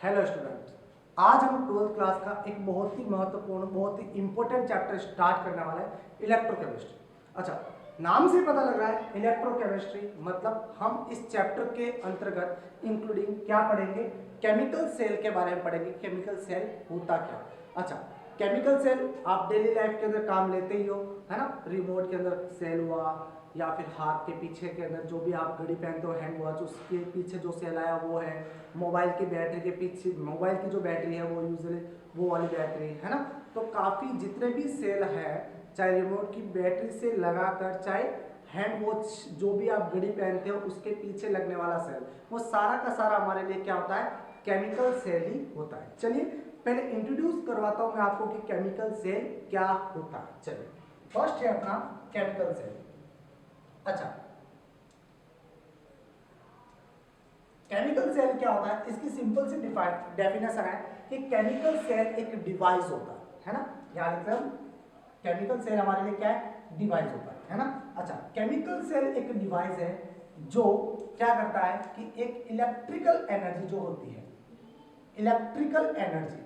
Hello students, आज हम 12th class का एक बहुत ही महत्वपूर्ण, बहुत ही इंपॉर्टेंट चैप्टर स्टार्ट करने वाला है, इलेक्ट्रोकेमिस्ट्री। अच्छा, नाम से पता लग रहा है इलेक्ट्रोकेमिस्ट्री, मतलब हम इस चैप्टर के अंतर्गत इंक्लूडिंग क्या पढ़ेंगे, केमिकल सेल के बारे में पढ़ेंगे। केमिकल सेल होता क्या। अच्छा, केमिकल सेल आप डेली लाइफ के अंदर काम लेते ही हो, है ना। रिमोट के अंदर सेल हुआ, या फिर हाथ के पीछे के अंदर जो भी आप घड़ी पहनते हो हैंड वॉच, उसके पीछे जो सेल आया वो है। मोबाइल की बैटरी के पीछे, मोबाइल की जो बैटरी है वो यूजली वो वाली बैटरी है ना। तो काफ़ी जितने भी सेल है, चाहे रिमोट की बैटरी से लगाकर, चाहे हैंड वॉच जो भी आप घड़ी पहनते हो उसके पीछे लगने वाला सेल, वो सारा का सारा हमारे लिए क्या होता है, केमिकल सेल ही होता है। चलिए पहले इंट्रोड्यूस करवाता हूं मैं आपको कि केमिकल सेल क्या होता है। चलिए, फर्स्ट है अपना केमिकल सेल। अच्छा, केमिकल सेल क्या होता है, इसकी सिंपल सी डेफिनेशन है कि केमिकल सेल एक डिवाइस होता है ना। यहाँ लिखते हैं केमिकल सेल हमारे लिए क्या है, डिवाइस होता है ना। अच्छा, केमिकल सेल एक डिवाइस है जो क्या करता है कि एक इलेक्ट्रिकल एनर्जी जो होती है, इलेक्ट्रिकल एनर्जी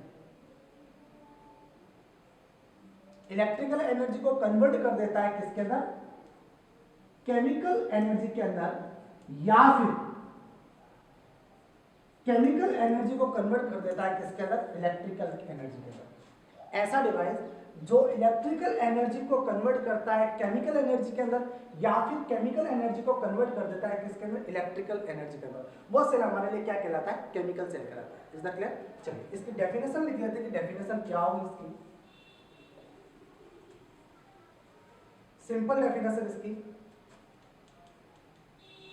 को कन्वर्ट कर देता है किसके अंदर, केमिकल एनर्जी के अंदर, या फिर केमिकल एनर्जी को कन्वर्ट कर देता है किसके अंदर, इलेक्ट्रिकल एनर्जी के अंदर। ऐसा डिवाइस जो इलेक्ट्रिकल एनर्जी को कन्वर्ट करता है केमिकल एनर्जी के अंदर, या फिर केमिकल एनर्जी को कन्वर्ट कर देता है किसके अंदर, इलेक्ट्रिकल एनर्जी के अंदर, वो सेल हमारे लिए क्या कहलाता है, केमिकल सेल कहलाता है। Is that clear. चलिए इसकी डेफिनेशन लिख लेते हैं कि डेफिनेशन क्या होगी इसकी। सिंपल डेफिनेशन इसकी,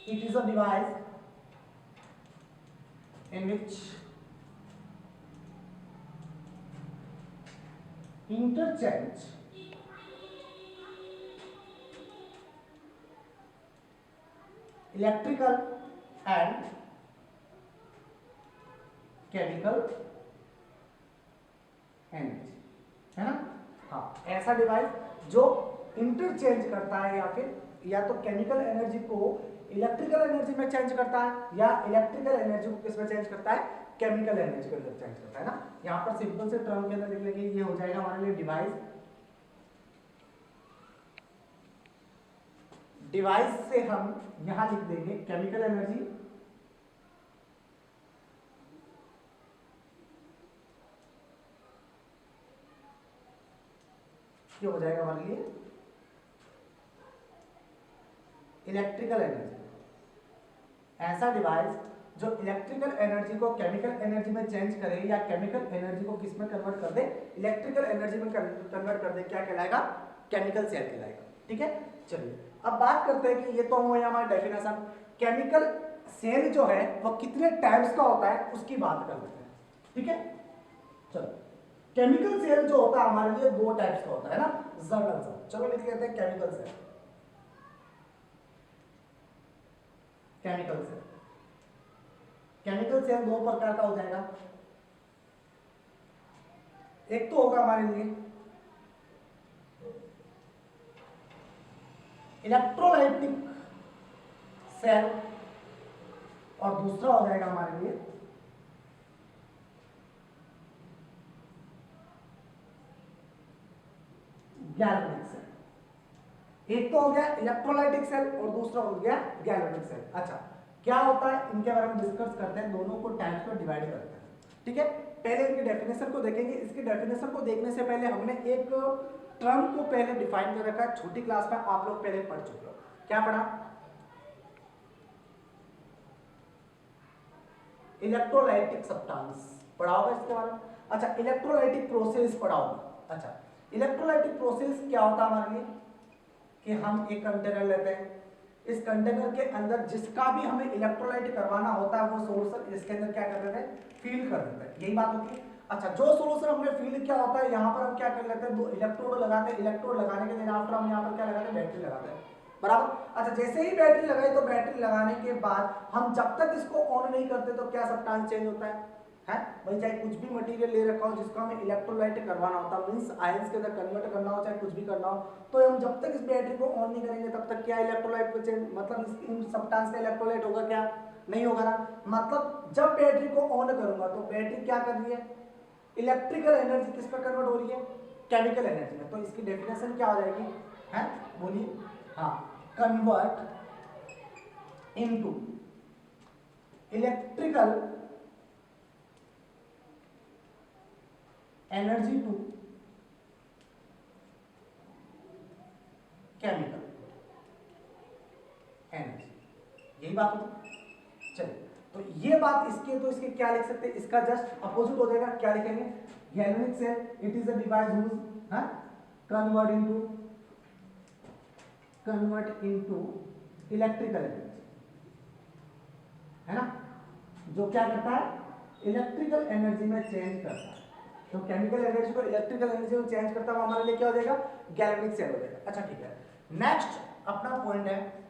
it is a device in which interchange electrical and chemical energy, है ना। हाँ, ऐसा डिवाइस जो इंटरचेंज करता है, या फिर या तो केमिकल एनर्जी को इलेक्ट्रिकल एनर्जी में चेंज करता है, या इलेक्ट्रिकल एनर्जी को किस में चेंज करता है, केमिकल एनर्जी के अंदर चेंज करता है ना। यहाँ पर सिंपल से टर्म के अंदर लिख लेंगे, ये हो जाएगा हमारे लिए डिवाइस। डिवाइस से हम यहां लिख देंगे केमिकल एनर्जी, ये हो जाएगा हमारे लिए इलेक्ट्रिकल एनर्जी। ऐसा डिवाइस जो इलेक्ट्रिकल एनर्जी को केमिकल एनर्जी में चेंज करे, या केमिकल एनर्जी को किस में कन्वर्ट कर दे, इलेक्ट्रिकल एनर्जी में कन्वर्ट कर दे, क्या कहलाएगा, केमिकल सेल कहलाएगा। ठीक है। चलिए अब बात करते हैं कि ये तो हुआ हमारा डेफिनेशन। केमिकल सेल जो है वो कितने टाइप्स का होता है उसकी बात कर लेते हैं। ठीक है। चलो, केमिकल सेल जो होता है हमारे लिए दो टाइप्स का होता है ना, जर्नल सेल। चलो लिख लेते हैं chemical cell. Chemical cell, chemical cell दो प्रकार का हो जाएगा। एक तो होगा हमारे लिए इलेक्ट्रोलाइटिक सेल, और दूसरा हो जाएगा हमारे लिए गैल्वेनिक सेल। एक तो हो गया इलेक्ट्रोलाइटिक सेल और दूसरा हो गया गैल्वेनिक सेल। अच्छा, क्या होता है इनके बारे में डिस्कस करते हैं, दोनों को टाइप्स में डिवाइड करते हैं। ठीक है। पहले इनके डेफिनेशन को देखेंगे। इसके डेफिनेशन को देखने से पहले हमने एक टर्म को पहले डिफाइन कर रखा है, छोटी क्लास में आप लोग पहले पढ़ चुके हो। क्या पढ़ा, इलेक्ट्रोलाइटिक सब्सटेंस पढ़ा होगा इसके बारे में। अच्छा, इलेक्ट्रोलाइटिक प्रोसेस पढ़ा होगा। अच्छा, इलेक्ट्रोलाइटिक प्रोसेस क्या होता है हमारे लिए, कि हम एक कंटेनर लेते हैं, इस कंटेनर के अंदर जिसका भी हमें इलेक्ट्रोलाइट करवाना होता है वो सोल्यूशन इसके अंदर क्या कर देते हैं, फिल कर देते हैं। यही बात होती है। अच्छा, जो सोल्यूशन हमने फिल किया होता है, यहाँ पर हम क्या कर लेते हैं, दो इलेक्ट्रोड लगाते हैं। इलेक्ट्रोड लगाने के दिन आफ्टर हम यहाँ पर क्या लगाते हैं, बैटरी लगाते हैं, बराबर। अच्छा, जैसे ही बैटरी लगाई तो बैटरी लगाने के बाद हम जब तक इसको ऑन नहीं करते तो क्या सब्सटेंस चेंज होता है भाई। चाहे कुछ भी मटेरियल ले रखा हो जिसका हमें इलेक्ट्रोलाइट करवाना होता है, मींस आयंस के अंदर कन्वर्ट करना हो, चाहे कुछ भी करना हो, तो हम जब तक इस बैटरी को ऑन नहीं करेंगे तब तक क्या इलेक्ट्रोलाइट को चेंज, मतलब इन सब्सटेंस का इलेक्ट्रोलाइट होगा क्या, नहीं होगा ना। मतलब जब बैटरी को ऑन करूंगा तो बैटरी क्या कर रही है, इलेक्ट्रिकल एनर्जी किस पर कन्वर्ट हो रही है, केमिकल एनर्जी में। तो इसकी डेफिनेशन क्या हो जाएगी, है बोलिए, हाँ, convert into electrical energy to chemical energy, यही बात होती। चलिए, तो ये बात इसकी, तो इसके क्या लिख सकते हैं, इसका जस्ट अपोजिट हो जाएगा। क्या लिखेंगे, galvanic cell it is a device whose convert into electrical energy, है ना, जो क्या करता है, इलेक्ट्रिकल एनर्जी में चेंज करता है। तो केमिकल एनर्जी को इलेक्ट्रिकल एनर्जी में चेंज करता हुआ हमारे लिए क्या हो जाएगा, गैल्वेनिक सेल हो जाएगा। अच्छा ठीक है, नेक्स्ट अपना पॉइंट है,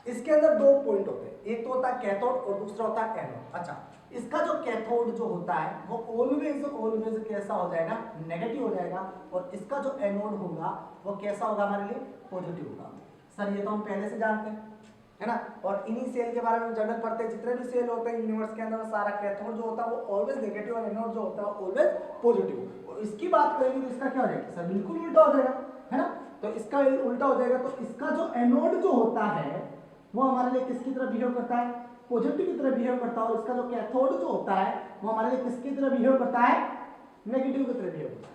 इसके अंदर दो पॉइंट होते हैं, एक तो होता है कैथोड और दूसरा होता है एनोड। अच्छा, इसका जो कैथोड जो होता है वो ऑलवेज कैसा हो जाएगा, नेगेटिव हो जाएगा, और इसका जो एनोड होगा वो कैसा होगा, हमारे लिए पॉजिटिव होगा। सर ये तो हम पहले से जानते हैं, है ना, और इन्हीं सेल के बारे में जनरल पढ़ते हैं, जितने भी सेल होते हैं यूनिवर्स के अंदर सारा कैथोड जो होता है वो ऑलवेज नेगेटिव और एनोड जो होता है वो ऑलवेज पॉजिटिव। और इसकी बात करेंगे तो इसका क्या हो जाएगा, सर बिल्कुल उल्टा हो जाएगा, है ना। तो इसका उल्टा हो जाएगा, तो इसका जो एनोड जो होता है वो हमारे लिए किसकी तरह बिहेव करता है, पॉजिटिव की तरह बिहेव करता है, और इसका जो कैथोड जो होता है वो हमारे लिए किसकी तरह बिहेव करता है, नेगेटिव की तरह बिहेव करता है।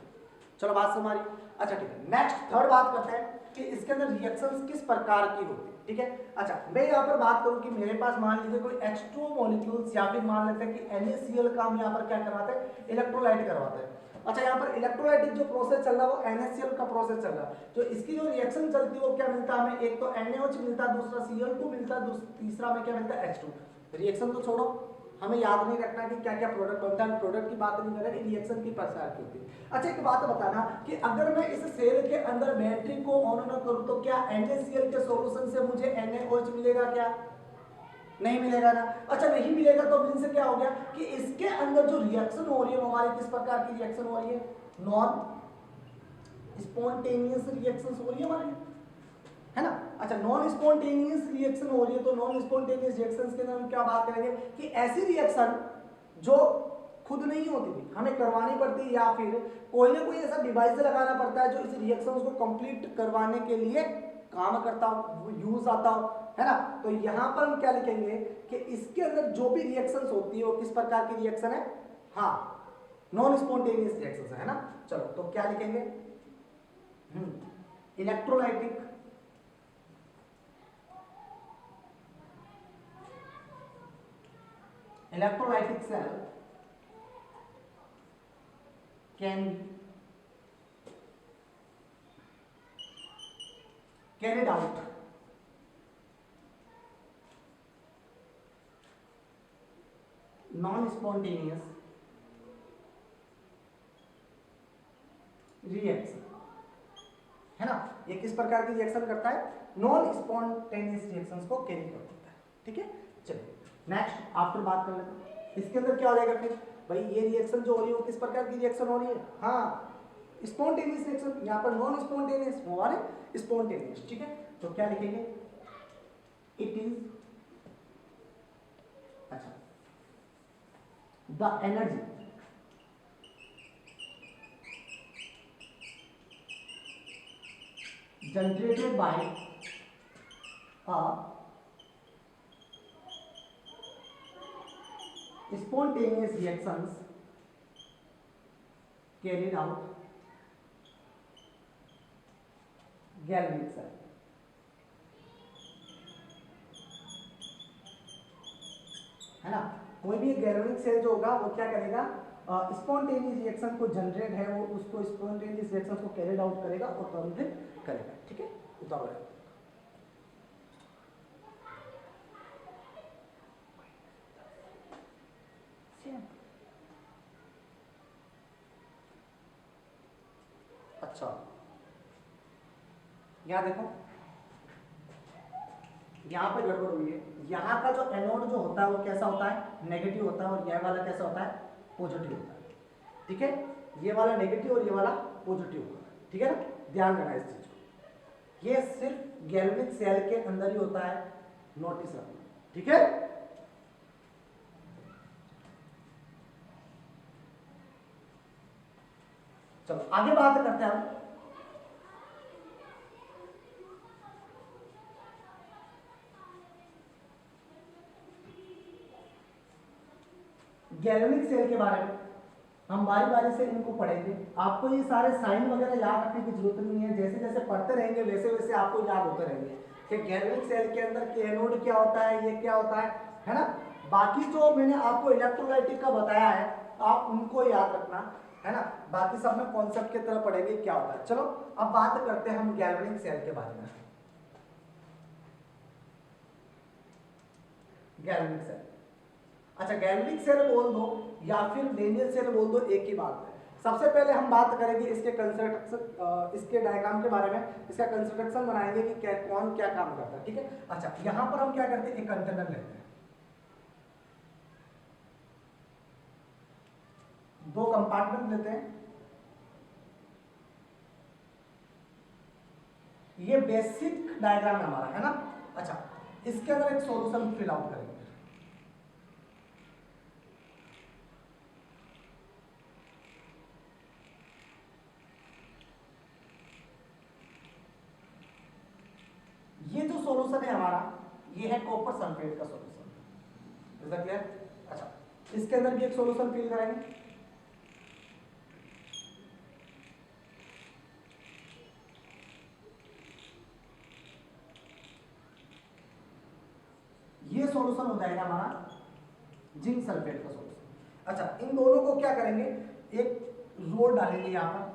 चलो बात समझ। अच्छा ठीक है, नेक्स्ट थर्ड बात करते हैं कि इसके अंदर रिएक्शंस किस प्रकार की होती है, ठीक है। अच्छा, मैं यहाँ पर बात करूँ कि मेरे पास मान लीजिए कोई H2O मॉलिक्यूल्स, या फिर मान लेते हैं कि NaCl का हम यहाँ पर क्या करवाते हैं, इलेक्ट्रोलाइट करवाते हैं। अच्छा, यहाँ पर इलेक्ट्रोलाइटिक जो प्रोसेस चल रहा है वो NaCl का प्रोसेस चल रहा है। जो इसकी जो रिएक्शन चलती है वो क्या मिलता है हमें, एक तो NaOH मिलता है, दूसरा Cl2 मिलता है, तीसरा में क्या मिलता है, H2। रिएक्शन तो छोड़ो, हमें याद नहीं रखना कि क्या क्या प्रोडक्ट बनता है, प्रोडक्ट की बात नहीं कर रहे, रिएक्शन की प्रकार की होती है। अच्छा, एक बात बताना कि अगर मैं इस सेल के अंदर बैटरी को ऑन न करूं तो क्या NaCl के सॉल्यूशन से मुझे NaOH मिलेगा, क्या नहीं मिलेगा ना। अच्छा, नहीं मिलेगा तो मीन से क्या हो गया कि इसके अंदर जो रिएक्शन हो रही है वो हमारी किस प्रकार की रिएक्शन हो रही है, नॉन स्पॉन्टेनियस रिएक्शंस हो रही है हमारी, है ना। अच्छा, नॉन स्पॉन्टेनियस रिएक्शन हो रही है, तो नॉन स्पॉन्टेनियस रिएक्शंस के अंदर हम क्या बात करेंगे कि ऐसी रिएक्शन जो खुद नहीं होती थी, हमें करवानी पड़ती है, या फिर कोई ना कोई ऐसा डिवाइस लगाना पड़ता है जो इस रिएक्शंस को कंप्लीट करवाने के लिए काम करता हो, यूज आता हो, है ना। तो यहां पर हम क्या लिखेंगे कि इसके अंदर जो भी रिएक्शंस होती है वो किस प्रकार की रिएक्शन है, हाँ, नॉन स्पॉन्टेनियस रिएक्शंस है ना। चलो, तो क्या लिखेंगे, electrolytic cell can be carried out non-spontaneous reaction, है ना। ये किस प्रकार की रिएक्शन करता है, नॉन स्पॉन्टेनियस रिएक्शंस को कैरी कर देता है, ठीक है। चलिए नेक्स्ट आफ्टर बात कर लेते हैं, इसके अंदर क्या हो जाएगा फिर, भाई ये रिएक्शन जो हो रही है वो किस प्रकार की रिएक्शन हो रही है, हाँ, स्पॉन्टेनियस रिएक्शन, यहाँ पर नॉन स्पॉन्टेनियस, वो वाले स्पॉन्टेनियस, ठीक है। तो क्या लिखेंगे, इट इज, अच्छा, the energy generated by a spontaneous reactions carried out galvanic cell, है ना। कोई भी गैल्वेनिक सेल जो होगा वो क्या करेगा, स्पॉन्टेनियस रिएक्शन को जनरेट है वो उसको स्पॉन्टेनियस रिएक्शन को कैरिड आउट करेगा और ट्रांसलेट करेगा, ठीक है। उतारो है, अच्छा यहां देखो, यहां पे गड़बड़ हुई है, यहाँ का जो एनोड जो होता है वो कैसा होता है, नेगेटिव होता है, और यह वाला कैसा होता है, पॉजिटिव होता है, ठीक है। ये वाला नेगेटिव और ये वाला पॉजिटिव होता है, ठीक है ना, ध्यान रखना इस चीज को, ये सिर्फ गैल्वेनिक सेल के अंदर ही होता है, नोटिस रखना, ठीक है। चलो आगे बात करते हैं हम। गैल्वेनिक सेल के बारे में हम बारी बारी से इनको पढ़ेंगे। आपको ये सारे साइन वगैरह याद रखने की जरूरत नहीं है, जैसे जैसे पढ़ते रहेंगे वैसे वैसे आपको याद होते रहेंगे कि गैल्वेनिक सेल के अंदर के एनोड क्या होता है, ये क्या होता है ना। बाकी जो मैंने आपको इलेक्ट्रोलाइटिक का बताया है आप उनको याद रखना, है ना। बाकी सब में कॉन्सेप्ट की तरह पढ़ेंगे क्या होता है। चलो अब बात करते हैं हम गैल्वेनिक सेल के बारे में। गैल्वेनिक सेल, अच्छा गैल्वेनिक सेल बोल दो या फिर डेनियल सेल बोल दो, एक ही बात है। सबसे पहले हम बात करेंगे इसके कंस्ट्रक्शन, इसके डायग्राम के बारे में, इसका कंस्ट्रक्शन बनाएंगे कि क्या कौन क्या काम करता है, ठीक है। अच्छा यहां पर हम क्या करते हैं, एक कंटेनर लेते हैं, दो कंपार्टमेंट लेते हैं, ये बेसिक डायग्राम है हमारा, है ना। अच्छा इसके अंदर एक सॉल्यूशन फिल आउट करेंगे। ये जो सॉल्यूशन है हमारा, ये है कॉपर सल्फेट का सॉल्यूशन, इज दैट क्लियर। अच्छा इसके अंदर भी एक सॉल्यूशन फिल करेंगे, ये सॉल्यूशन हो जाएगा हमारा जिंक सल्फेट का सॉल्यूशन। अच्छा इन दोनों को क्या करेंगे, एक रोड डालेंगे यहां पर,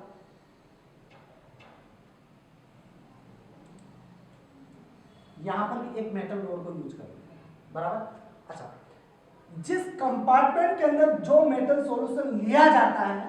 यहां पर भी एक मेटल रोड को यूज करेंगे, बराबर। अच्छा जिस कंपार्टमेंट के अंदर जो मेटल सॉल्यूशन लिया जाता है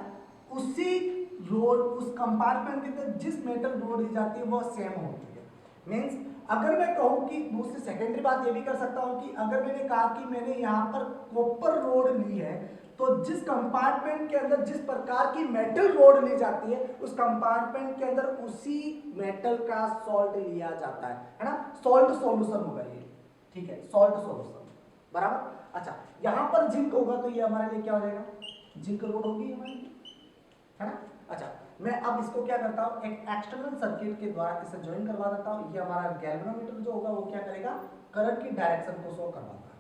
उसी रोड, उस कंपार्टमेंट के अंदर जिस मेटल रोड ली जाती है वो सेम होती है। मींस अगर मैं कहूं कि दूसरी सेकेंडरी बात ये भी कर सकता हूं कि अगर मैंने कहा कि मैंने यहां पर कॉपर रोड ली है तो जिस कंपार्टमेंट के अंदर जिस प्रकार की मेटल रोड ली जाती है उस कंपार्टमेंट के अंदर उसी मेटल का सॉल्ट लिया जाता है ना। सॉल्ट सॉल्यूशन होगा ये, ठीक है, सॉल्ट सॉल्यूशन, बराबर। अच्छा यहां पर जिंक होगा तो ये हमारे लिए क्या हो जाएगा, जिंक रोड होगी हमारे लिए, है ना। अच्छा मैं अब इसको क्या करता हूं, एक एक्सटर्नल सर्किट के द्वारा इसे ज्वाइन करवा देता हूं। ये हमारा गैल्वेनोमीटर जो होगा वो क्या करेगा, करंट की डायरेक्शन को शो करवाता है,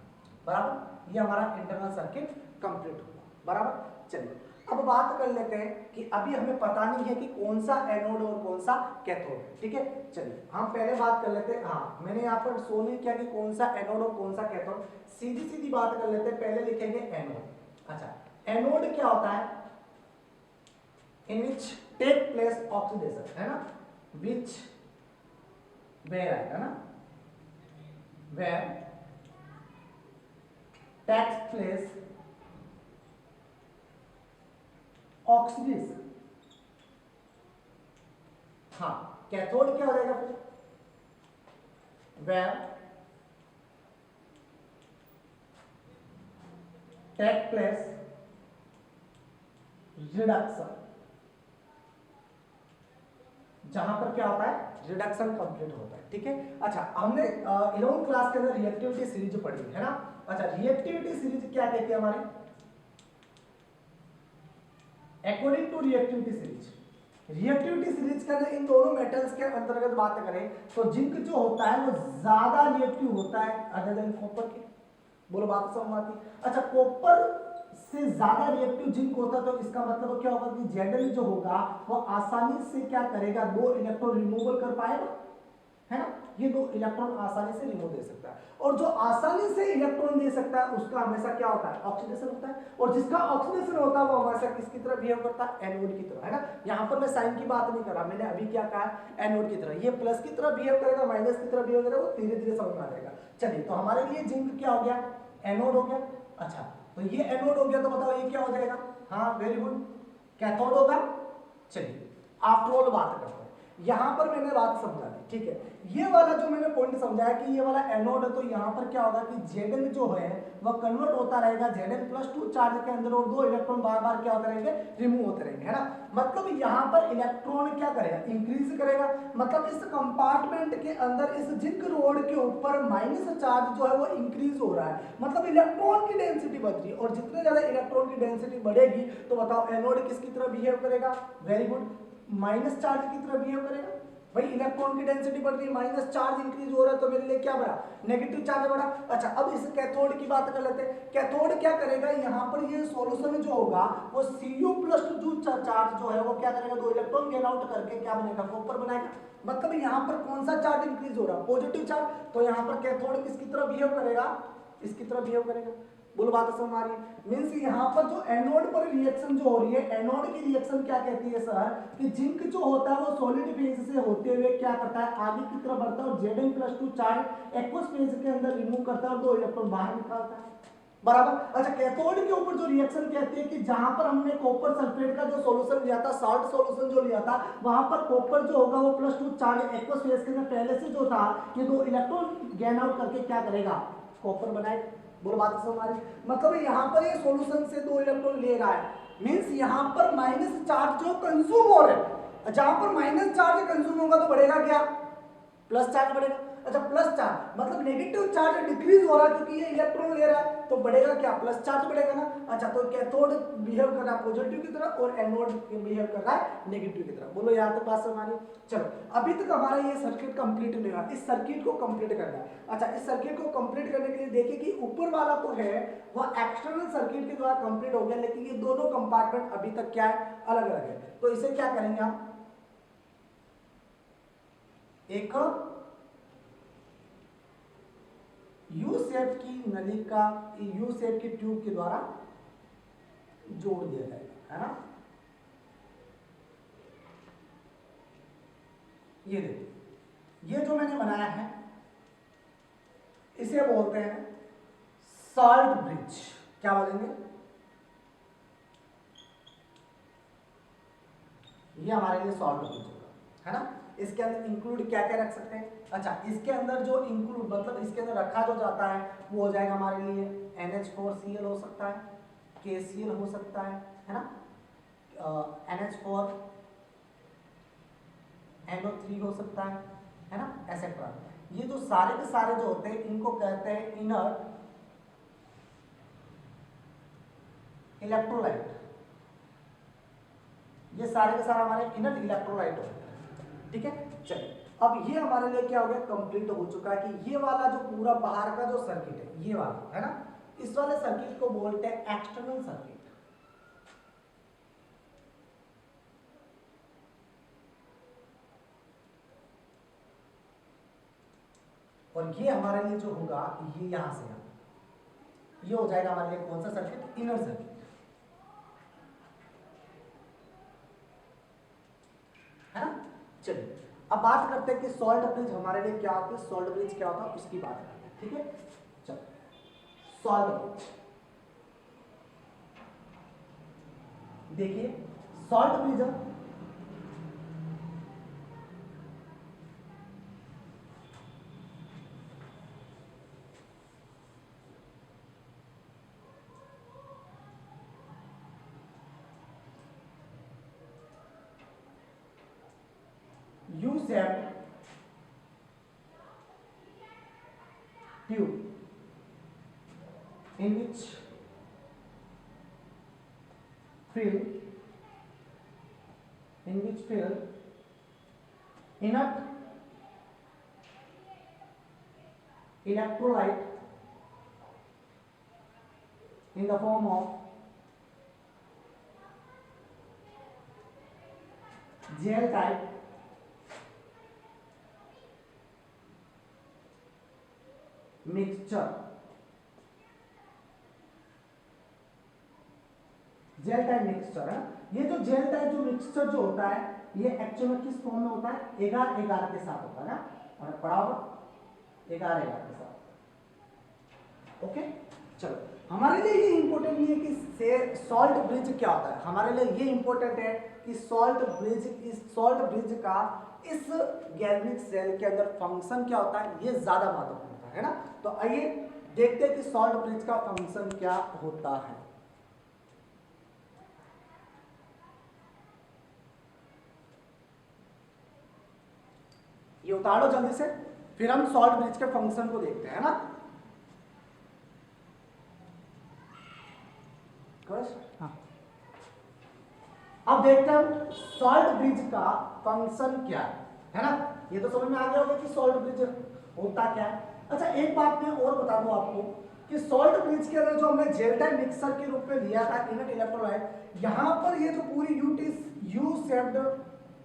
बराबर। ये हमारा इंटरनल सर्किट कंप्लीट होगा, बराबर। चलिए अब बात कर लेते हैं कि अभी हमें पता नहीं है कि कौन सा एनोड और कौन सा कैथोड है, ठीक है। चलिए हम पहले बात कर लेते हैं, हाँ मैंने यहाँ पर शो नहीं किया कि कौन सा एनोड और कौन सा कैथोड, सीधी सीधी बात कर लेते हैं। पहले लिखेंगे एनोड। अच्छा एनोड क्या होता है, in which take place oxidation, है ना, which where आएगा ना, where takes place oxidation। हाँ कैथोड क्या हो जाएगा फिर, where take place reduction, जहां पर क्या होता है, रिडक्शन कंप्लीट होता है, ठीक है। अच्छा हमने 11th क्लास के अंदर रिएक्टिविटी सीरीज पढ़ी है ना। अच्छा रिएक्टिविटी सीरीज क्या कहती है हमारे, according to reactivity series, reactivity series के अंदर इन दोनों मेटल्स के अंतर्गत बात करें तो जिंक जो होता है वो ज्यादा रिएक्टिव होता है अदर देन कॉपर के, बोलो बात समझ आती। अच्छा कॉपर से ज्यादा रिएक्टिव जिंक होता है तो इसका मतलब क्या होगा कि जनरली जो होगा वो आसानी से क्या करेगा, दो इलेक्ट्रॉन रिमूवल कर पाएगा, है ना। ये दो इलेक्ट्रॉन आसानी से रिमूव दे सकता है, और जो आसानी से इलेक्ट्रॉन दे सकता है उसका हमेशा क्या होता है, ऑक्सीडेशन होता है। और जिसका ऑक्सीडेशन होता है वो हमेशा किसकी तरह बिहेव करता है, एनोड की तरह, है ना। यहां पर मैं साइन की बात नहीं कर रहा, मैंने अभी क्या कहा, एनोड की तरह। ये प्लस की तरह बिहेव करेगा, माइनस की तरह बिहेव करेगा, वो धीरे धीरे समझ में आ जाएगा। चलिए तो हमारे लिए जिंक क्या हो गया, एनोड हो गया। अच्छा तो ये एनोड हो गया तो बताओ ये क्या हो जाएगा, हाँ वेरी गुड, कैथोड होगा। चलिए आफ्टर ऑल बात करते हैं, यहाँ पर मैंने बात समझा दी, ठीक है। ये वाला जो मैंने पॉइंट समझाया कि ये वाला एनोड है, तो यहाँ पर क्या होगा कि Zn जो है वह कन्वर्ट होता रहेगा Zn+2 चार्ज के अंदर, और 2 इलेक्ट्रॉन बार बार क्या होते रहेंगे, रिमूव होते रहेंगे, है ना। मतलब यहाँ पर इलेक्ट्रॉन क्या करेगा, इंक्रीज करेगा। मतलब इस कंपार्टमेंट के अंदर इस जिंक रोड के ऊपर माइनस चार्ज जो है वो इंक्रीज हो रहा है, मतलब इलेक्ट्रॉन की डेंसिटी बढ़ रही है। और जितने ज्यादा इलेक्ट्रॉन की डेंसिटी बढ़ेगी तो बताओ एनोड किसकी तरह बिहेव करेगा, वेरी गुड, माइनस चार्ज की तरह बिहेव करेगा। भाई इलेक्ट्रॉन की डेंसिटी बढ़ रही है, माइनस चार्ज इंक्रीज हो रहा है, तो मेरे लिए क्या बढ़ा, नेगेटिव चार्ज बढ़ा। अच्छा अब इस कैथोड की बात कर लेते हैं। कैथोड क्या करेगा, यहाँ पर ये सॉल्यूशन जो होगा वो Cu+2 चार्ज जो है वो क्या करेगा, 2 इलेक्ट्रॉन गेन आउट करके क्या बनेगा, कॉपर बनाएगा। मतलब यहाँ पर कौन सा चार्ज इंक्रीज हो रहा है, पॉजिटिव चार्ज। तो यहाँ पर कैथोड किसकी तरह बिहेव करेगा, इसकी तरह बिहेव करेगा। बोलो बात समझ आ रही है। मींस यहाँ पर जो एनोड पर रिएक्शन जो हो रही है, एनोड की रिएक्शन क्या कहती है सर, कि जिंक जो होता है वो सॉलिड फेज से होते हुए क्या करता है, आगे की तरफ बढ़ता है और Zn+2 चार्ज एक्वस फेज के अंदर रिमूव करता है और 2 इलेक्ट्रॉन बाहर निकालता है, बराबर। अच्छा कैथोड के ऊपर जो रिएक्शन कहती है कि जहां पर हमने कॉपर सल्फेट का जो सॉल्यूशन लिया था, साल्ट सॉल्यूशन जो लिया था, वहां पर कॉपर जो होगा वो +2 चार्ज एक्वस फेज के अंदर पहले से जो था ये 2 इलेक्ट्रॉन गेन आउट करके क्या करेगा, कॉपर बनाएगा। बोलो बात समझ आ रही। मतलब यहाँ पर ये सॉल्यूशन से 2 इलेक्ट्रॉन ले रहा है, मींस यहाँ पर माइनस चार्ज जो कंज्यूम हो रहा है, जहां पर माइनस चार्ज कंज्यूम होगा तो बढ़ेगा क्या, प्लस चार्ज बढ़ेगा। अच्छा प्लस चार्ज मतलब नेगेटिव चार्ज डिक्रीज हो रहा है क्योंकि ये इलेक्ट्रॉन ले रहा है, तो बढ़ेगा क्या, प्लस चार्ज बढ़ेगा ना। अच्छा तो कैथोड बिहेव कर रहा है पॉजिटिव की तरह और एनोड बिहेव कर रहा है नेगेटिव की तरह। बोलो यहाँ तक बात समझ आ रही। चलो अभी तक हमारा ये सर्किट कंप्लीट नहीं हुआ, इस सर्किट को कंप्लीट करना है। अच्छा इस सर्किट को कंप्लीट करने के लिए देखिए कि ऊपर वाला तो है वह एक्सटर्नल सर्किट के द्वारा कंप्लीट हो गया, लेकिन ये दोनों कंपार्टमेंट अभी तक क्या है, अलग अलग है। तो इसे क्या करेंगे हम, एक यू शेप की नली का यू शेप की ट्यूब के द्वारा जोड़ दिया जाएगा, है ना। ये देखो ये जो मैंने बनाया है इसे बोलते हैं सॉल्ट ब्रिज। क्या बोलेंगे, ये हमारे लिए सॉल्ट ब्रिज होगा, है ना। इसके अंदर इंक्लूड क्या क्या रख सकते हैं। अच्छा इसके अंदर जो इंक्लूड मतलब इसके अंदर रखा जो जाता है वो हो जाएगा हमारे लिए NH4Cl हो सकता है, KCl हो सकता है ना, NH4 NO3 हो सकता है ना, एसेट्रा। ये जो सारे के सारे जो होते हैं इनको कहते हैं इनर इलेक्ट्रोलाइट। ये सारे के सारे हमारे इनर इलेक्ट्रोलाइट होते हैं, ठीक है। चलिए अब ये हमारे लिए क्या हो गया, कंप्लीट हो चुका है कि ये वाला जो पूरा बाहर का जो सर्किट है ये वाला, है ना, इस वाले सर्किट को बोलते हैं एक्सटर्नल सर्किट। और ये हमारे लिए जो होगा ये यहां से ये हो जाएगा हमारे लिए कौन सा सर्किट, इनर सर्किट, है ना। चलिए अब बात करते हैं कि सॉल्ट ब्रिज हमारे लिए क्या होता है, सॉल्ट ब्रिज क्या होता है उसकी बात करते हैं, ठीक है। चलो सॉल्ट ब्रिज देखिए, salt bridge U-shaped tube in which fill inert electrolyte in the form of gel type मिक्सचर। जेल टाइप मिक्सचर है। ये जो जेल टाइप जो मिक्सचर जो होता है ये एक्चुअल में किस फॉर्म में होता है, 11-11 के साथ होता है ना, और पढ़ा होगा 11-11 के साथ। ओके चलो हमारे लिए ये इंपॉर्टेंट नहीं है कि सॉल्ट ब्रिज क्या होता है, हमारे लिए ये इंपॉर्टेंट है कि सॉल्ट ब्रिज का इस गैल्वेनिक सेल के अंदर फंक्शन क्या होता है, ये ज्यादा महत्वपूर्ण होता है ना। तो आइए देखते हैं कि सॉल्ट ब्रिज का फंक्शन क्या होता है। ये उतारो जल्दी से, फिर हम सॉल्ट ब्रिज के फंक्शन को देखते हैं ना। हाँ। अब देखते हैं सॉल्ट ब्रिज का फंक्शन क्या है ना। ये तो समझ में आ गया होगा कि सॉल्ट ब्रिज होता क्या है। अच्छा एक बात मैं और बता दूं आपको कि सॉल्ट ब्रिज के अंदर जो हमने जेल टाइप मिक्सर के रूप में लिया था इनर्ट इलेक्ट्रोलाइट, यहां पर ये जो पूरी यू शेप्ड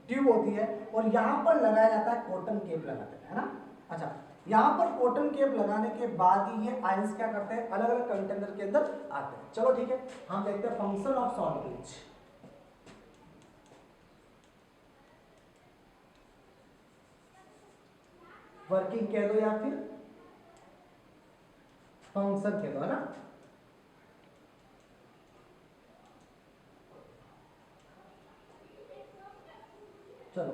ट्यूब होती है और यहां पर लगाया जाता है कॉटन केप लगाते हैं, है ना। अच्छा यहां पर कॉटन केप लगाने के बाद ही ये आयंस क्या करते हैं, अलग अलग कंटेनर के अंदर आते हैं। चलो ठीक है, हम देखते हैं function of salt bridge. Working कह दो या फिर फंक्शन कह दो, है ना। चलो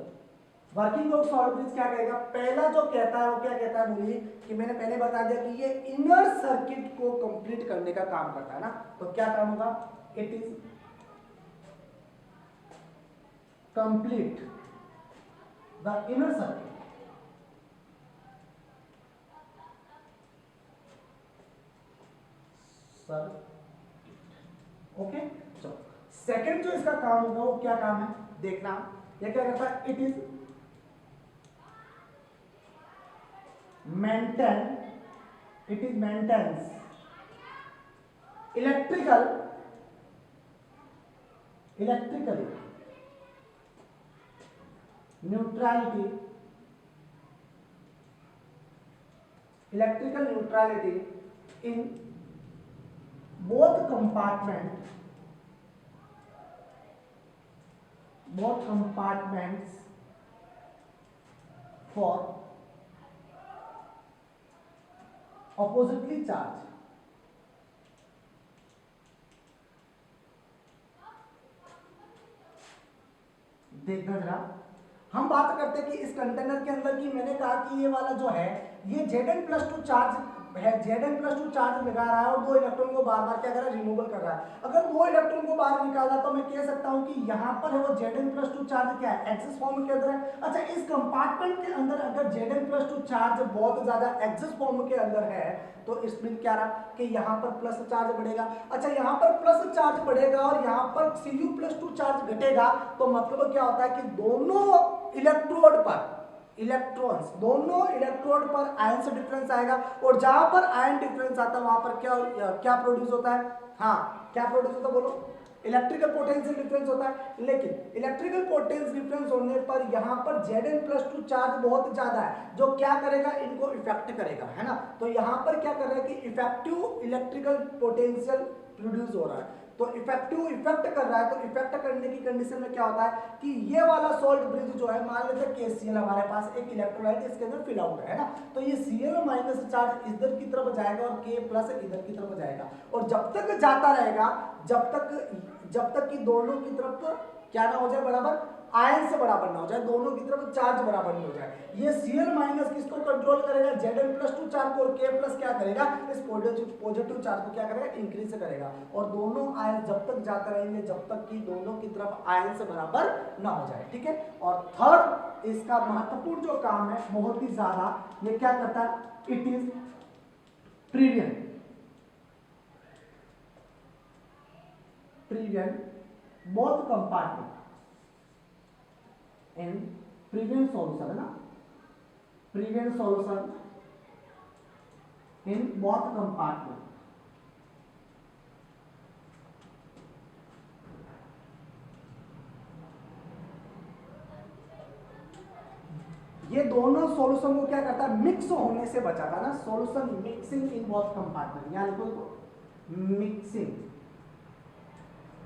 वर्किंग ऑफ सॉल्ट ब्रिज क्या कहेगा, पहला जो कहता है वो क्या कहता है, बोलिए कि मैंने पहले बता दिया कि ये इनर सर्किट को कंप्लीट करने का काम करता है ना। तो क्या काम होगा, it is complete the inner circuit. Okay चलो सेकंड जो इसका काम होगा वो क्या काम है देखना, ये क्या करता है, it is maintains electrically neutrality in both compartments for oppositely charged। देखना जरा, हम बात करते हैं कि इस कंटेनर के अंदर की, मैंने कहा कि ये वाला जो है ये Zn+2 चार्ज है, Zn+2 चार्ज लगा रहा है और दो इलेक्ट्रॉन को बार बार क्या कर रहा है, रिमूवल कर रहा है। अगर दो इलेक्ट्रॉन को बाहर निकाला तो मैं कह सकता हूं कि यहां पर है वो Zn+2 चार्ज क्या है, एक्सिस फॉर्म के अंदर है। अच्छा इस कंपार्टमेंट के अंदर अगर Zn+2 चार्ज बहुत ज्यादा एक्सिस फॉर्म के अंदर है तो इसमें क्या रहा कि यहां पर प्लस चार्ज बढ़ेगा। अच्छा यहां पर प्लस चार्ज बढ़ेगा और यहां पर Cu+2 चार्ज घटेगा, तो मतलब क्या होता है कि दोनों इलेक्ट्रोड पर इलेक्ट्रॉन्स, दोनों इलेक्ट्रोड पर आयन से डिफरेंस आएगा और जहां पर आयन डिफरेंस आता है वहां पर क्या प्रोड्यूस होता है, हाँ क्या प्रोड्यूस होता है बोलो, इलेक्ट्रिकल पोटेंशियल डिफरेंस होता है। लेकिन इलेक्ट्रिकल पोटेंशियल डिफरेंस होने पर यहां पर Zn+2 चार्ज बहुत ज्यादा है जो क्या करेगा, इनको इफेक्ट करेगा, है ना। तो यहां पर क्या कर रहा है कि इफेक्टिव इलेक्ट्रिकल पोटेंशियल प्रोड्यूस हो रहा है, तो इफेक्टिव इफेक्ट कर रहा है। तो इफेक्ट करने की कंडीशन में क्या होता है कि ये वाला सॉल्ट ब्रिज जो है, मान लेते हैं KCl हमारे पास एक इलेक्ट्रोलाइट इसके अंदर फिल आउट है ना, तो ये Cl- चार्ज इधर की तरफ जाएगा और K+ इधर की तरफ जाएगा और जब तक जाता रहेगा जब तक कि दोनों की तरफ क्या ना हो जाए, बराबर आयन से बराबर ना हो जाए, दोनों की तरफ चार्ज बराबर नहीं हो जाए। ये Cl- किसको कंट्रोल करेगा, Zn+2 चार्ज को, और K+ क्या करेगा, इस पॉजिटिव चार्ज को क्या करेगा, इंक्रीज करेगा और दोनों आयन जब तक जाते रहेंगे जब तक कि दोनों की तरफ आयन से बराबर ना हो जाए, ठीक है। और थर्ड इसका महत्वपूर्ण जो काम है बहुत ही ज्यादा, ये क्या करता है, it is prevent both compartment in prevent solution, है ना, prevent solution in both compartment. ये दोनों सॉल्यूशन को क्या करता है, मिक्स होने से बचाता ना, solution mixing in both compartment, यानी मिक्सिंग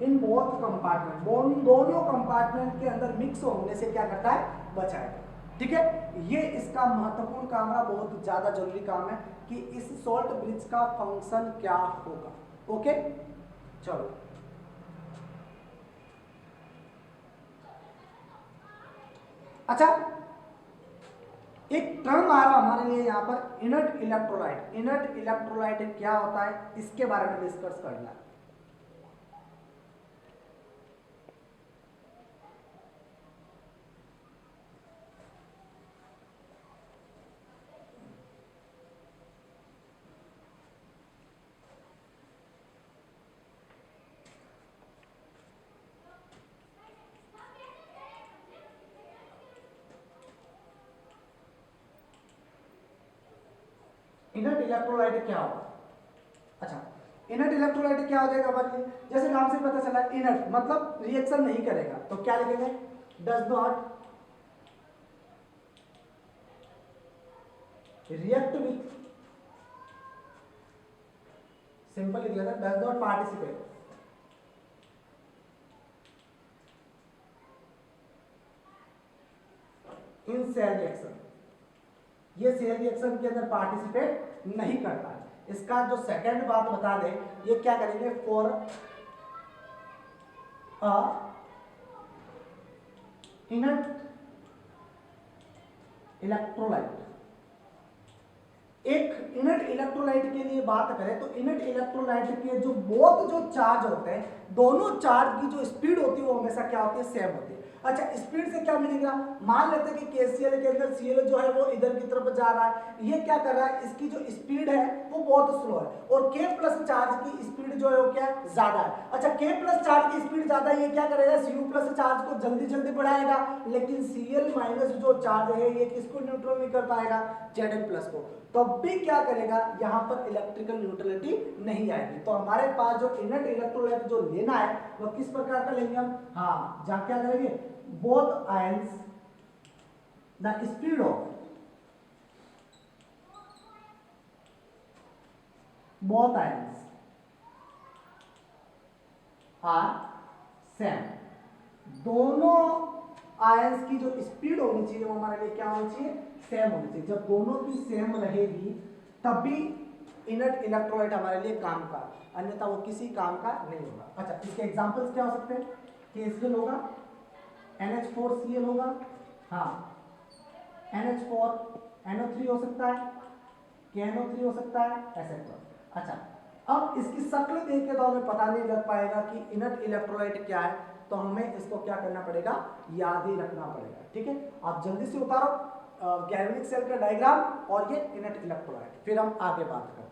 इन बोथ कंपार्टमेंट, दोनों कंपार्टमेंट के अंदर मिक्स होने से क्या करता है, बचाएगा, ठीक है। ये इसका महत्वपूर्ण काम है, बहुत ज्यादा जरूरी काम है कि इस सॉल्ट ब्रिज का फंक्शन क्या होगा। ओके चलो अच्छा, एक टर्म आ रहा हमारे लिए यहाँ पर इनर्ट इलेक्ट्रोलाइट। इनर्ट इलेक्ट्रोलाइट क्या होता है, इसके बारे में डिस्कस करना है। इनर्ट इलेक्ट्रोलाइट क्या होगा? अच्छा, इनर्ट इलेक्ट्रोलाइट क्या हो जाएगा हमारे लिए? जैसे नाम से पता चला इनर्ट मतलब रिएक्शन नहीं करेगा, तो क्या लिखेंगे? Does not react with, simple लिख लेना, does not participate in cell reaction. ये सेल रिएक्शन के अंदर पार्टिसिपेट नहीं करता है। इसका जो सेकंड बात बता दें, ये क्या करेंगे? फॉर अ इनर्ट इलेक्ट्रोलाइट, एक इनर्ट इलेक्ट्रोलाइट के लिए बात करें तो इनर्ट इलेक्ट्रोलाइट के जो बोथ जो चार्ज होते हैं, दोनों चार्ज की जो स्पीड होती है वो हमेशा क्या होती है? सेम होती है। अच्छा, स्पीड से क्या मिलेगा? मान लेते हैं कि KCl के अंदर Cl जो है वो इधर की तरफ जा रहा है, ये क्या कर रहा है? इसकी जो स्पीड है वो बहुत स्लो है, और K प्लस चार्ज की स्पीड जो है वो क्या है? ज्यादा है। अच्छा, K प्लस चार्ज की स्पीड ज्यादा है, ये क्या करेगा? Cu प्लस चार्ज को जल्दी जल्दी बढ़ाएगा, लेकिन Cl माइनस जो चार्ज है ये किसको न्यूट्रल नहीं कर पाएगा? Zn प्लस को। तब भी क्या करेगा? यहां पर इलेक्ट्रिकल न्यूट्रलिटी नहीं आएगी। तो हमारे पास जो इनर्ट इलेक्ट्रोलाइट जो लेना है वो किस प्रकार का लेंगे हम? हाँ, जहां क्या करेंगे? Both ions the speed of both ions are same. दोनों आयंस की जो स्पीड होनी चाहिए वो हमारे लिए क्या होनी चाहिए? सेम होनी चाहिए। जब दोनों की सेम रहेगी तब भी इनर्ट इलेक्ट्रोलाइट हमारे लिए काम का, अन्यथा वो किसी काम का नहीं होगा। अच्छा, इसके एग्जांपल्स क्या हो सकते हैं? KCl होगा, NH4Cl होगा, हाँ, NH4 NO3 हो सकता है, KNO3 हो सकता है, एक्सेट्रा। अच्छा, अब इसकी शक्ल देख के तो हमें पता नहीं लग पाएगा कि इनर्ट इलेक्ट्रोलाइट क्या है, तो हमें इसको क्या करना पड़ेगा? याद ही रखना पड़ेगा। ठीक है, आप जल्दी से उतारो गैल्वेनिक सेल का डायग्राम और ये इनर्ट इलेक्ट्रोलाइट, फिर हम आगे बात करते हैं।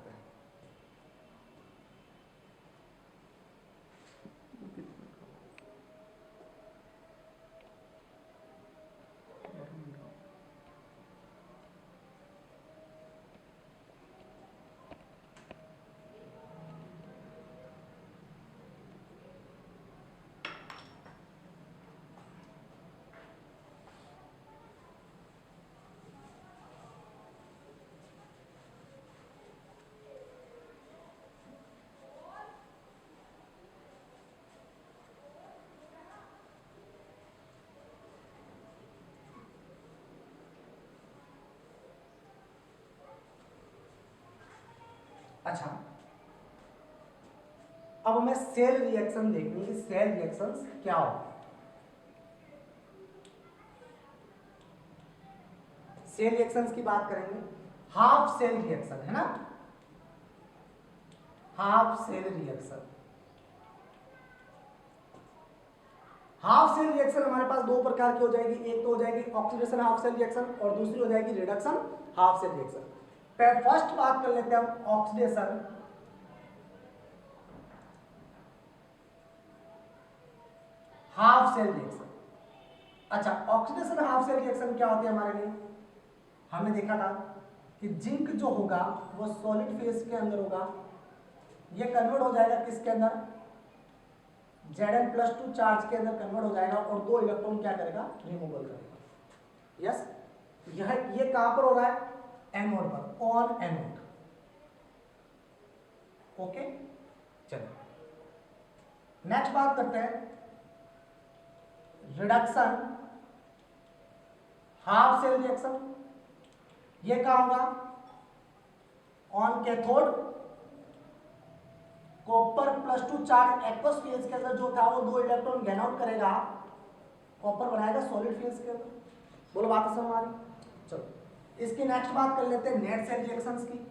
अच्छा, अब हमें सेल रिएक्शन देखनी है। सेल रिएक्शंस क्या होते हैं? सेल रिएक्शंस की बात करेंगे। हाफ सेल रिएक्शन है ना, half cell reaction. Half cell reaction हमारे पास दो प्रकार की हो जाएगी, एक तो हो जाएगी ऑक्सीडेशन हाफ सेल रिएक्शन और दूसरी हो जाएगी reduction half cell reaction. First बात कर लेते हैं हम ऑक्सीडेशन हाफ सेल रिएक्शन। अच्छा, ऑक्सीडेशन हाफ सेल रिएक्शन क्या होती है हमारे लिए? हमने देखा था कि जिंक जो होगा वो सॉलिड फेज के अंदर होगा, ये कन्वर्ट हो जाएगा किसके अंदर? Zn+2 चार्ज के अंदर कन्वर्ट हो जाएगा और दो इलेक्ट्रॉन क्या करेगा? रिमूवल करेगा। यस, ये कहां पर हो रहा है? एनोड पर, ऑन एनोड। ओके, चलो नेक्स्ट बात करते हैं रिडक्शन हाफ सेल रिएक्शन। ये क्या होगा? ऑन कैथोड कॉपर+2 चार्ज एक्वस फेज के अंदर जो था वो दो इलेक्ट्रॉन गेन आउट करेगा, कॉपर बनाएगा सॉलिड फेज के अंदर। बोलो बात समझ आ रही? चलो इसकी नेक्स्ट बात कर लेते हैं नेट सेल रिएक्शंस की।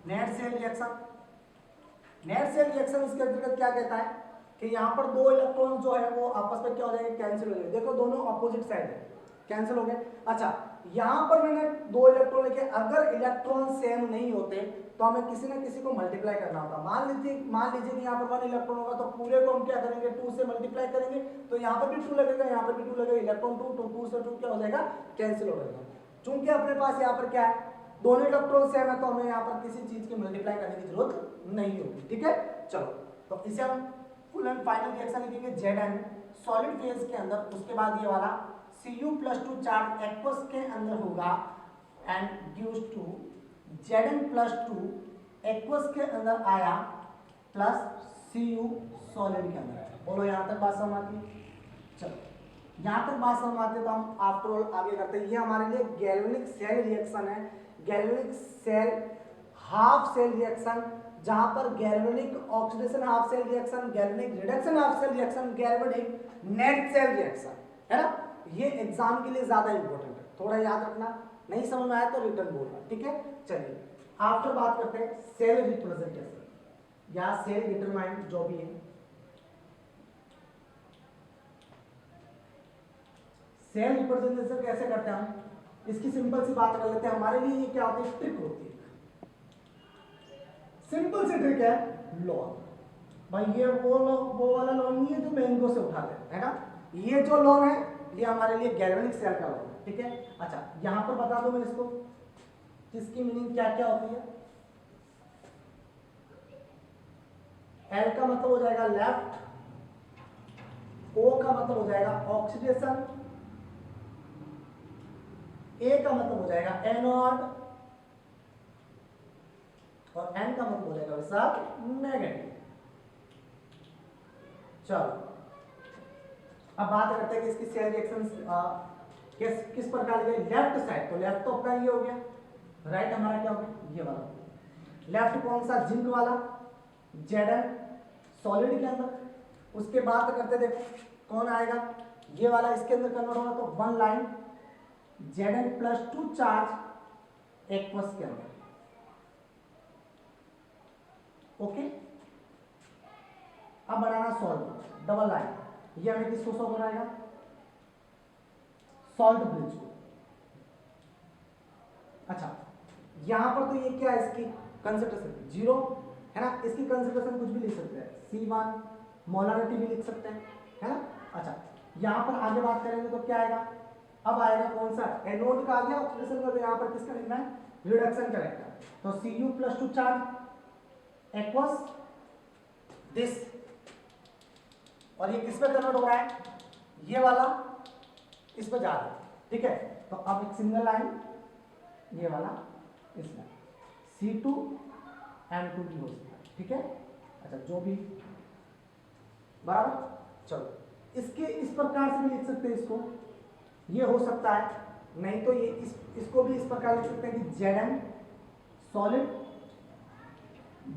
Net cell reaction, net cell reaction इसके अंतर्गत क्या कहता है कि यहाँ पर दो इलेक्ट्रॉन जो है वो आपस में क्या हो जाएंगे, कैंसिल हो जाएंगे। देखो दोनों अपोजिट साइड है, कैंसिल हो गए। अच्छा यहाँ पर मैंने दो इलेक्ट्रॉन लिखे, अगर इलेक्ट्रॉन सेम नहीं होते तो हमें किसी ना किसी को मल्टीप्लाई करना होता। मान लीजिए कि यहाँ पर 1 इलेक्ट्रॉन होगा तो पूरे को हम क्या करेंगे, 2 से मल्टीप्लाई करेंगे, तो यहाँ पर भी 2 लगेगा, यहाँ पर भी 2 लगेगा, इलेक्ट्रॉन 2 से 2 क्या हो जाएगा, कैंसिल हो जाएगा। चूंकि अपने पास यहाँ पर क्या है, दोनों इलेक्ट्रॉन सेम है, तो हमें यहाँ पर किसी चीज की मल्टीप्लाई करने की जरूरत नहीं होगी। ठीक है, चलो तो इसे हम फुल एंड फाइनल रिएक्शन लिखेंगे Zn सॉलिड फेज के अंदर। उसके बाद ये वाला Cu+2 चार्ज एक्वस के अंदर होगा and gives to Zn+2 aqueous के अंदर आया प्लस Cu सॉलिड के अंदर। बोलो यहाँ तक बात समझ आती? चलो यहाँ तक बात समझ आती है तो हम आफ्टर ऑल आगे करते हैं। ये हमारे लिए गैल्वेनिक सेल रिएक्शन है, galvanic cell half cell reaction, जहां पर galvanic oxidation half cell reaction, galvanic reduction half cell reaction, galvanic net cell reaction है ना। ये एग्जाम के लिए ज्यादा इंपॉर्टेंट है, थोड़ा याद रखना, नहीं समझ में आया तो रिटर्न बोलना। ठीक है, चलिए आफ्टर बात करते हैं सेल रिप्रेजेंटेशन या सेल डिटरमाइंड, जो भी है सेल रिप्रेजेंटेशन कैसे करते हैं हम, इसकी सिंपल सी बात कर लेते हैं। हमारे लिए ये क्या होती है, ट्रिक होती है, सिंपल सी ट्रिक है लॉन। भाई ये वो वाला लॉन नहीं है जो मैंगो से उठा ले, है ना। ये जो लॉन है ये हमारे लिए गैल्वेनिक सेल का लॉन है। ठीक है, अच्छा यहां पर बता दो मैं इसको, इसकी मीनिंग क्या क्या होती है। एल का मतलब हो जाएगा लेफ्ट, ओ का मतलब हो जाएगा ऑक्सीडेशन, ए का मतलब हो जाएगा एनोड और एन का मतलब हो जाएगा वैसा नेगेटिव। चलो अब बात करते हैं कि इसकी सेल रिएक्शंस किस प्रकार के। लेफ्ट साइड, तो लेफ्ट तो अपना ये हो गया, राइट हमारा क्या हो गया, ये वाला। लेफ्ट कौन सा, जिंक वाला, Zn सॉलिड के अंदर। उसके बाद करते देखो कौन आएगा, ये वाला इसके अंदर कन्वर्ट होगा, तो 1 लाइन Zn+2 चार्ज एक्वस के अंदर। ओके, अब बनाना सॉल्ट, डबल लाइन, ये हमें किसको शो कराएगा, सॉल्ट ब्रिज को। अच्छा यहां पर तो ये क्या है, इसकी कंसंट्रेशन 0 है ना, इसकी कंसंट्रेशन कुछ भी लिख सकते हैं, C1 मोलारिटी भी लिख सकते हैं, है ना। अच्छा यहां पर आगे बात करेंगे तो क्या आएगा, अब आएगा कौन सा, एनोड का आ गया ऑक्सीडेशन का, तो यहां पर किसका लिखना है, रिडक्शन करेक्टर। तो Cu+2 चार्ज एक्वस दिस, और ये किस पे कन्वर्ट हो रहा है, ये वाला इस पे जा रहा है। ठीक है, तो अब एक सिंगल लाइन, ये वाला इसमें C2N2 भी हो सकता है। ठीक है, अच्छा जो भी बराबर। चलो इसके इस प्रकार से भी लिख सकते हैं इसको, ये हो सकता है, नहीं तो ये इसको भी इस प्रकार लिख सकते हैं कि Zn सॉलिड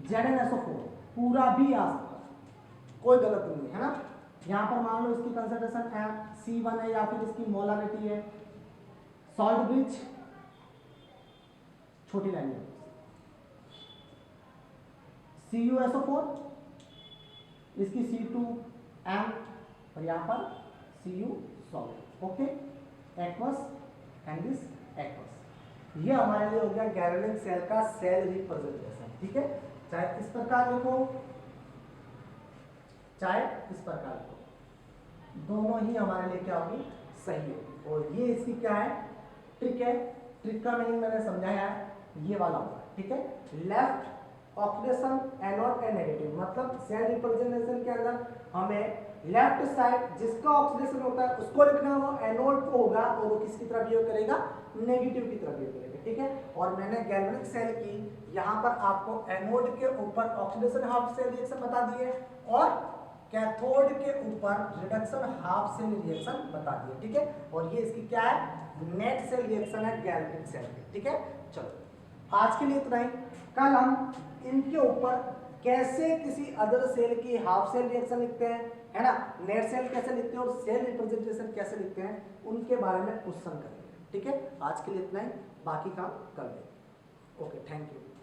ZnSO4 पूरा भी आ सकता है, कोई गलत नहीं है ना। यहां पर मान लो इसकी कंसंट्रेशन C1 है या फिर इसकी मोलारिटी है, सॉल्ट ब्रिज छोटी लाइन है, CuSO4 इसकी C2N और यहां पर Cu solid. Okay, aqueous and this aqueous, ये हमारे लिए हो गया गैल्वेनिक सेल का सेल रिप्रेजेंटेशन। ठीक है, चाहे इस प्रकार लिखो चाहे इस प्रकार लिखो, दोनों ही हमारे लिए क्या होगी, सही होगी। और ये इसकी क्या है, ट्रिक है। ट्रिक का मीनिंग मैंने समझाया है, ये वाला होगा। ठीक है, left oxidation anode and negative, मतलब सेल रिप्रेजेंटेशन के अंदर हमें लेफ्ट साइड जिसका ऑक्सीडेशन होता है उसको लिखना, वो एनोड को होगा और वो किसकी तरफ बिहेव करेगा, नेगेटिव की तरफ बिहेव करेगा। ठीक है, और मैंने गैल्वेनिक सेल की यहाँ पर आपको एनोड के ऊपर ऑक्सीडेशन हाफ सेल रिएक्शन बता दिए और कैथोड के ऊपर रिडक्शन हाफ सेल रिएक्शन बता दिए। ठीक है, और ये इसकी क्या है, नेट सेल रिएक्शन है गैल्वेनिक सेल की। ठीक है, चलो आज के लिए इतना ही, कल हम इनके ऊपर कैसे किसी अदर सेल की हाफ सेल रिएक्शन लिखते हैं, है ना, नेट सेल कैसे लिखते हैं और सेल रिप्रेजेंटेशन कैसे लिखते हैं, उनके बारे में क्वेश्चन करेंगे। ठीक है, आज के लिए इतना ही, बाकी काम कल देंगे। Okay, thank you.